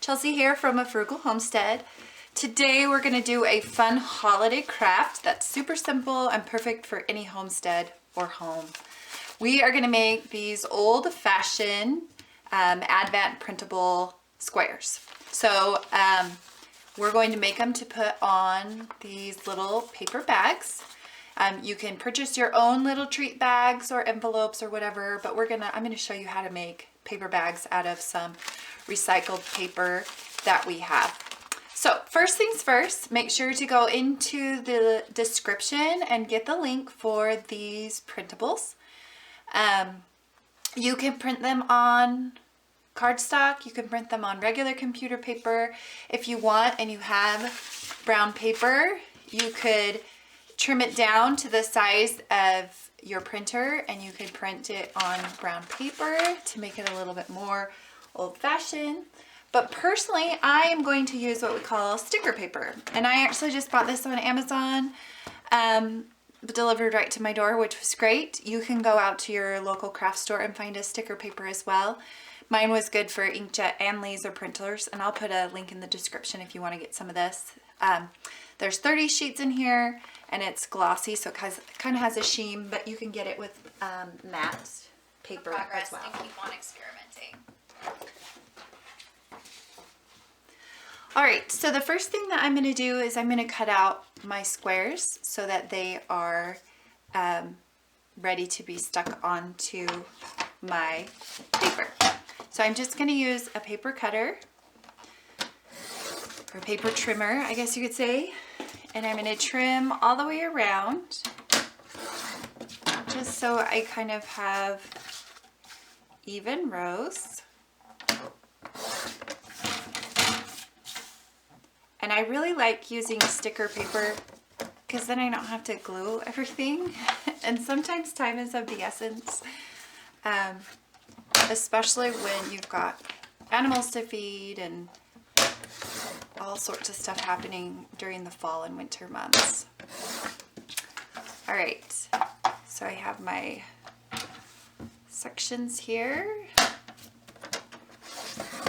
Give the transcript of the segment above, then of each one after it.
Chelsea here from A Frugal Homestead. Today we're going to do a fun holiday craft that's super simple and perfect for any homestead or home. We are going to make these old-fashioned Advent printable squares. So we're going to make them to put on these little paper bags. You can purchase your own little treat bags or envelopes or whatever, but I'm gonna show you how to make paper bags out of some recycled paper that we have. So first things first, make sure to go into the description and get the link for these printables. You can print them on cardstock, you can print them on regular computer paper. If you want and you have brown paper, you could trim it down to the size of your printer and you could print it on brown paper to make it a little bit more old-fashioned. But personally, I am going to use what we call sticker paper. And I actually just bought this on Amazon, delivered right to my door, which was great. You can go out to your local craft store and find a sticker paper as well. Mine was good for inkjet and laser printers, and I'll put a link in the description if you want to get some of this. There's 30 sheets in here, and it's glossy, so it kind of has a sheen, but you can get it with matte paper as well. And keep on experimenting. All right, so the first thing that I'm going to do is I'm going to cut out my squares so that they are ready to be stuck onto my paper. So I'm just going to use a paper cutter, or paper trimmer, I guess you could say, and I'm going to trim all the way around just so I kind of have even rows. And I really like using sticker paper because then I don't have to glue everything. And sometimes time is of the essence, especially when you've got animals to feed and all sorts of stuff happening during the fall and winter months. All right, so I have my sections here,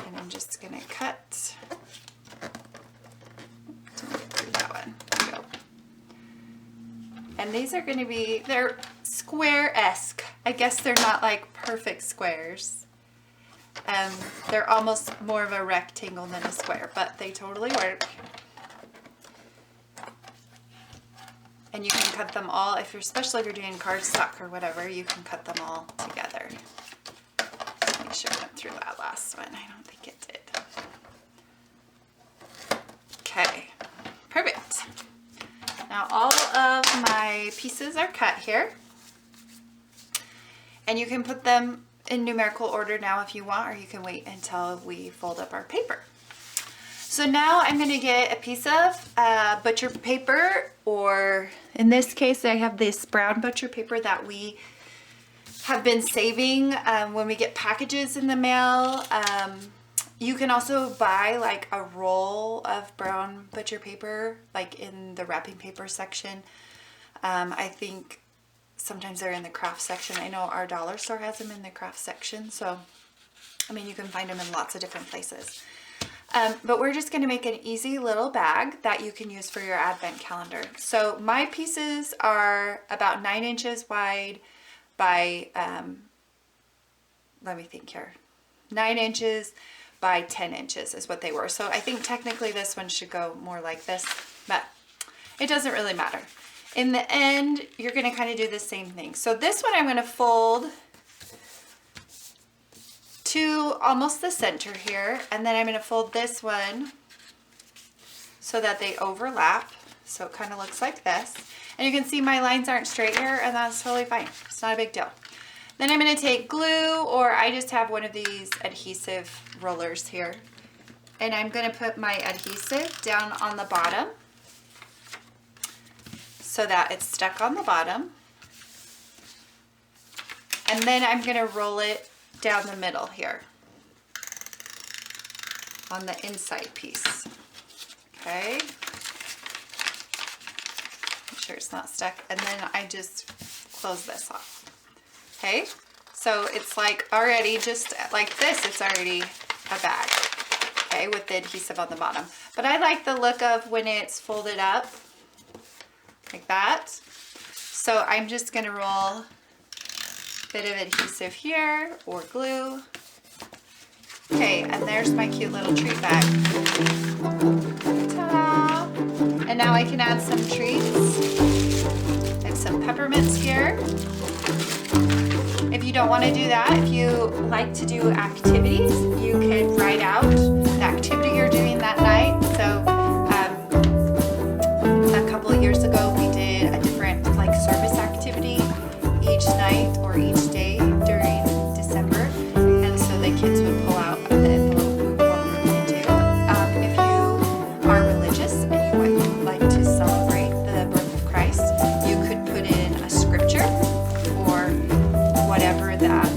and I'm just gonna cut. And these are going to be, they're square-esque. I guess they're not like perfect squares. They're almost more of a rectangle than a square, but they totally work. And you can cut them all, especially if you're doing cardstock or whatever, you can cut them all together. Make sure I went through that last one. I don't think it did. Okay, perfect. Now all of my pieces are cut here, and you can put them in numerical order now if you want, or you can wait until we fold up our paper. So now I'm going to get a piece of butcher paper, or in this case I have this brown butcher paper that we have been saving when we get packages in the mail. You can also buy like a roll of brown butcher paper, like in the wrapping paper section. I think sometimes they're in the craft section. I know our dollar store has them in the craft section. So, I mean, you can find them in lots of different places. But we're just going to make an easy little bag that you can use for your advent calendar. So my pieces are about 9 inches wide by, let me think here, 9 inches by 10 inches is what they were. So I think technically this one should go more like this, but it doesn't really matter. In the end, you're going to kind of do the same thing. So this one I'm going to fold to almost the center here, and then I'm going to fold this one so that they overlap. So it kind of looks like this. And you can see my lines aren't straight here, and that's totally fine. It's not a big deal. Then I'm going to take glue, or I just have one of these adhesive rollers here. And I'm going to put my adhesive down on the bottom so that it's stuck on the bottom. And then I'm going to roll it down the middle here on the inside piece. Okay. Make sure it's not stuck. And then I just close this off. Okay, so it's like already just like this, it's already a bag. okay, with the adhesive on the bottom. But I like the look of when it's folded up like that. So I'm just gonna roll a bit of adhesive here or glue. Okay, and there's my cute little treat bag. Ta-da! And now I can add some treats. I have some peppermints here. If you don't want to do that, if you like to do activities, you could write out the activity you're doing that night. So a couple of years ago, we did a different service activity each night or each day during December. And so the kids would pull out the envelope what we're going to do. If you are religious and you would like to celebrate the birth of Christ, you could put in a scripture or whatever that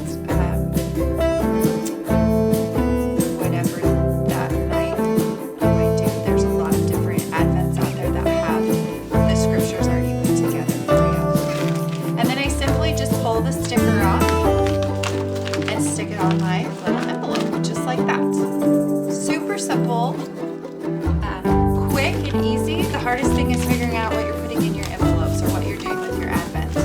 night you might do. There's a lot of different advents out there that have the scriptures already put together for you. And then I simply just pull the sticker off and stick it on my little envelope, just like that. Super simple, quick and easy. The hardest thing is figuring out what you're putting in your envelopes or what you're doing with your advent.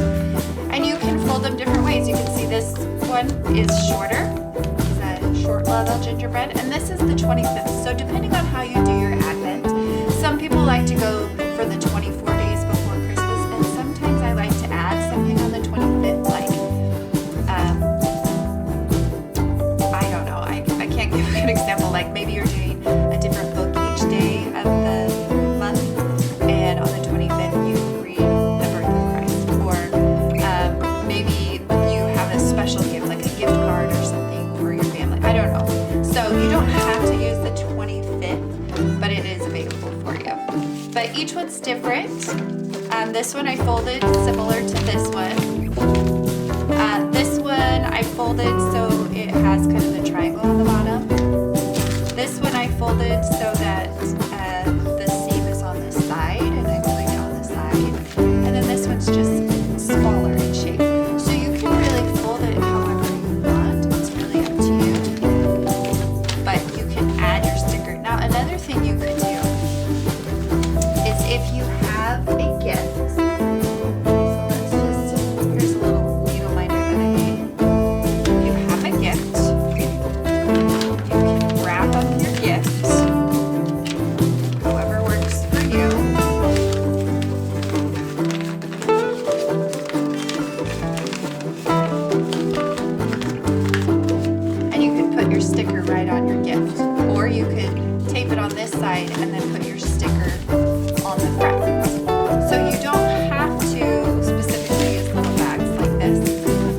And you can fold them different ways. You can see this one is shorter. It's a short level gingerbread. And this is the 25th. So depending on how you do your advent, some people like to go for the 24 days before Christmas. And sometimes I like to add something on the 25th, like, I don't know. I can't give a good example. Like maybe you're doing a different book each day of the month. And on the 25th, you read the birth of Christ. Or maybe you have a special gift, like a gift card or something for your family. I don't know. So you don't have to use the 25th, but it is available for you. But each one's different. This one I folded similar to this one. This one I folded so it has kind of the triangle on the bottom. This one I folded so that the seam is on the side and I glue down the side. And then this one's just smaller in shape. So you can really fold it however you want. It's really up to you. But you can add your sticker. Now another thing you could do is if you have a gift. Here's a little needle minder that I made. If you have a gift, you can wrap up your gift however works for you. And you could put your sticker right on your gift. Or you could tape it on this side and then put your sticker on the front. So you don't have to specifically use little bags like this.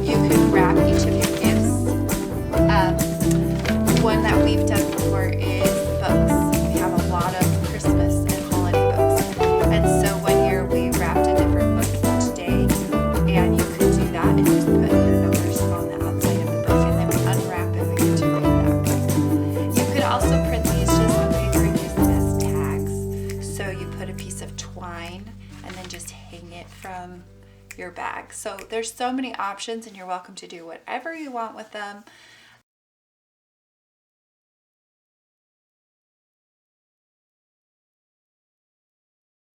You can wrap each of your gifts. One that we've done before is books. We have a lot of Christmas and holiday books. And so one year we wrapped a different book each day. And you could do that and just put your numbers on the outside of the book. And then we unwrap and we get to read that book. You could also print these just on paper and use them as tags. So you put a piece of twine and then just hang it from your bag. So there's so many options and you're welcome to do whatever you want with them.